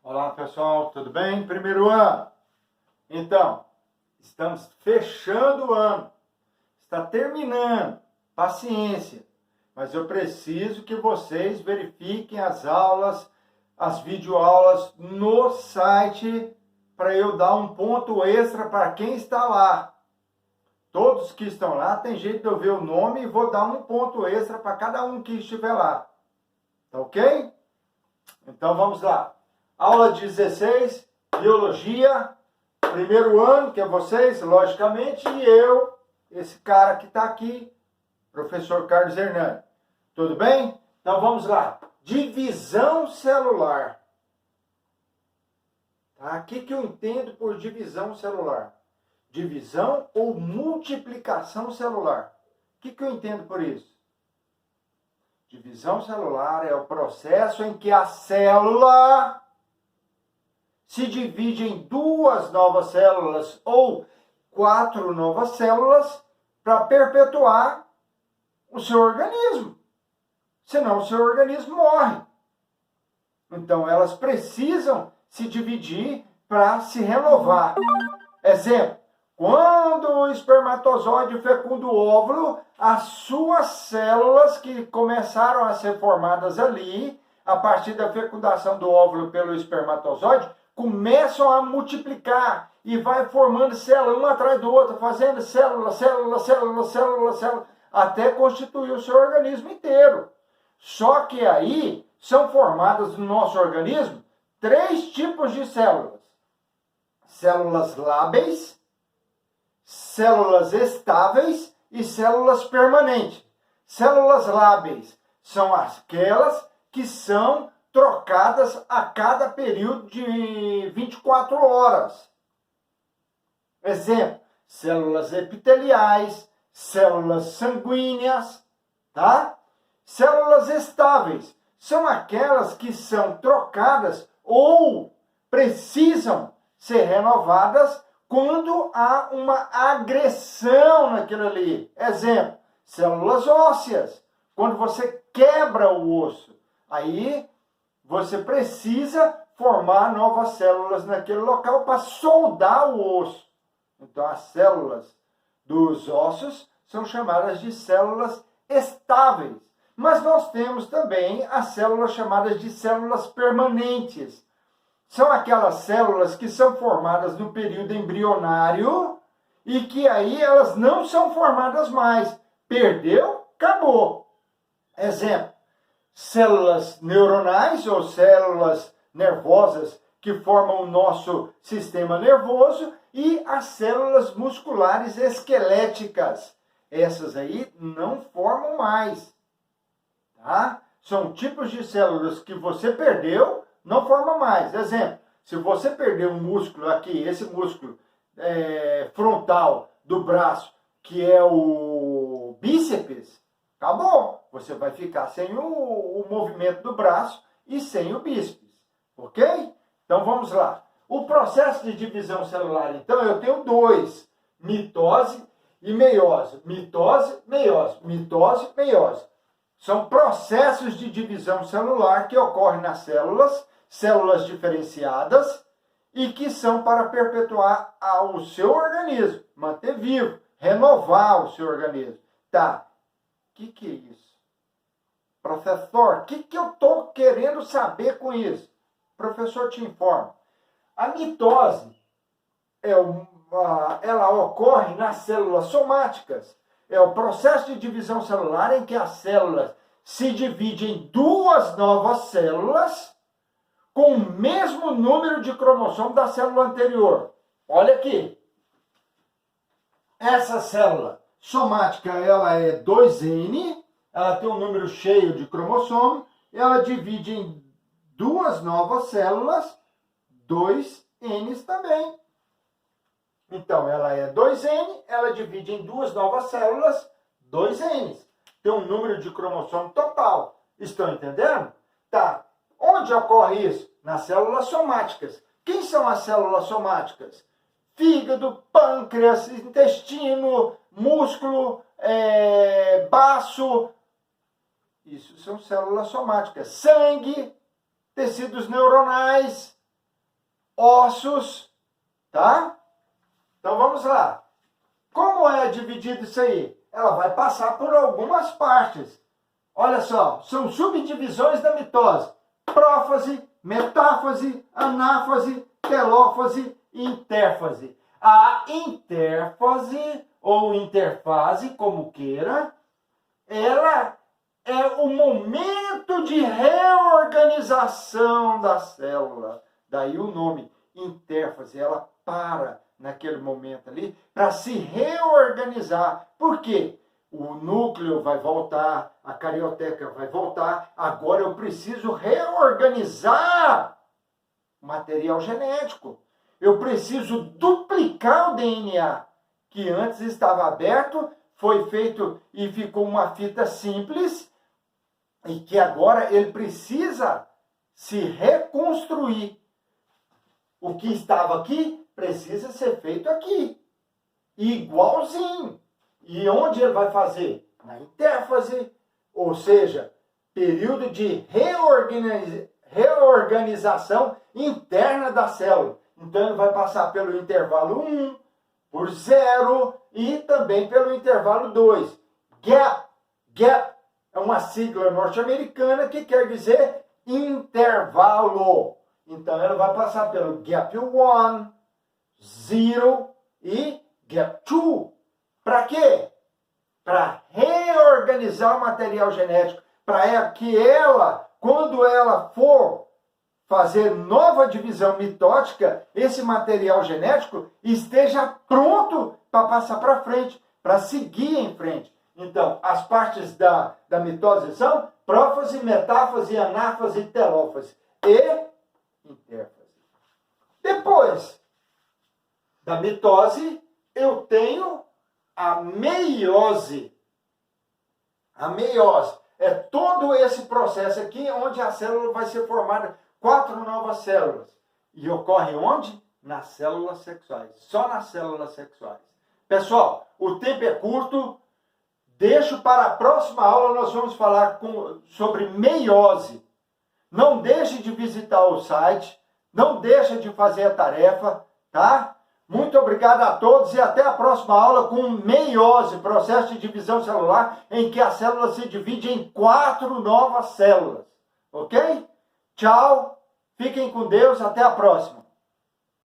Olá pessoal, tudo bem? Primeiro ano. Então, estamos fechando o ano. Está terminando. Paciência. Mas eu preciso que vocês verifiquem as aulas, as videoaulas no site para eu dar um ponto extra para quem está lá. Todos que estão lá, tem jeito de eu ver o nome e vou dar um ponto extra para cada um que estiver lá. Tá ok? Então vamos lá. Aula 16, Biologia, primeiro ano, que é vocês, logicamente, e eu, esse cara que está aqui, professor Carlos Hernani. Tudo bem? Então vamos lá. Divisão celular. Tá? O que eu entendo por divisão celular? Divisão ou multiplicação celular. O que eu entendo por isso? Divisão celular é o processo em que a célula se divide em 2 novas células ou 4 novas células para perpetuar o seu organismo. Senão o seu organismo morre. Então elas precisam se dividir para se renovar. Exemplo, quando o espermatozoide fecunda o óvulo, as suas células que começaram a ser formadas ali, a partir da fecundação do óvulo pelo espermatozoide, começam a multiplicar e vai formando célula uma atrás do outro, fazendo célula, até constituir o seu organismo inteiro. Só que aí são formadas no nosso organismo 3 tipos de células. Células lábeis, células estáveis e células permanentes. Células lábeis são aquelas que são trocadas a cada período de 24 horas. Exemplo, células epiteliais, células sanguíneas, tá? Células estáveis são aquelas que são trocadas ou precisam ser renovadas quando há uma agressão naquilo ali. Exemplo, células ósseas. Quando você quebra o osso, aí você precisa formar novas células naquele local para soldar o osso. Então, as células dos ossos são chamadas de células estáveis. Mas nós temos também as células chamadas de células permanentes. São aquelas células que são formadas no período embrionário e que aí elas não são formadas mais. Perdeu, acabou. Exemplo, células neuronais ou células nervosas que formam o nosso sistema nervoso e as células musculares esqueléticas. Essas aí não formam mais. Tá? São tipos de células que você perdeu, não forma mais. Exemplo, se você perder um músculo aqui, esse músculo frontal do braço, que é o bíceps, acabou. Você vai ficar sem o movimento do braço e sem o bíceps. Ok? Então vamos lá. O processo de divisão celular, então, eu tenho 2. Mitose e meiose. Mitose, meiose. Mitose, meiose. São processos de divisão celular que ocorrem nas células diferenciadas e que são para perpetuar o seu organismo, manter vivo, renovar o seu organismo. Tá, o que é isso? Professor, o que eu estou querendo saber com isso? O professor te informa. A mitose, ela ocorre nas células somáticas. É o processo de divisão celular em que as células se dividem em 2 novas células com o mesmo número de cromossomo da célula anterior. Olha aqui. Essa célula somática, ela é 2N, ela tem um número cheio de cromossomo, ela divide em 2 novas células, 2Ns também. Então, ela é 2N, ela divide em 2 novas células, 2Ns. Tem um número de cromossomo total. Estão entendendo? Tá. Onde ocorre isso? Nas células somáticas. Quem são as células somáticas? Fígado, pâncreas, intestino, músculo, baço. Isso são células somáticas. Sangue, tecidos neuronais, ossos, tá? Então vamos lá. Como é dividido isso aí? Ela vai passar por algumas partes. Olha só, são subdivisões da mitose: prófase, metáfase, anáfase, telófase e intérfase. A intérfase, ou interfase, como queira, ela é o momento de reorganização da célula. Daí o nome, intérfase. Ela para naquele momento ali para se reorganizar. Por quê? O núcleo vai voltar, a carioteca vai voltar. Agora eu preciso reorganizar o material genético. Eu preciso duplicar o DNA, que antes estava aberto, foi feito e ficou uma fita simples, e que agora ele precisa se reconstruir. O que estava aqui precisa ser feito aqui, igualzinho. E onde ele vai fazer? Na intérfase, ou seja, período de reorganização interna da célula. Então ele vai passar pelo intervalo 1, por 0 e também pelo intervalo 2. Gap. Gap é uma sigla norte-americana que quer dizer intervalo. Então ele vai passar pelo gap 1, 0 e gap 2. Para quê? Para reorganizar o material genético, para que ela, quando ela for fazer nova divisão mitótica, esse material genético esteja pronto para passar para frente, para seguir em frente. Então, as partes da mitose são prófase, metáfase, anáfase e telófase e intérfase. Depois da mitose, eu tenho a meiose. A meiose é todo esse processo aqui onde a célula vai ser formada 4 novas células. E ocorre onde? Nas células sexuais. Só nas células sexuais. Pessoal, o tempo é curto. Deixo para a próxima aula, nós vamos falar sobre meiose. Não deixe de visitar o site. Não deixe de fazer a tarefa, tá? Muito obrigado a todos e até a próxima aula com meiose, processo de divisão celular, em que a célula se divide em 4 novas células. Ok? Tchau, fiquem com Deus, até a próxima.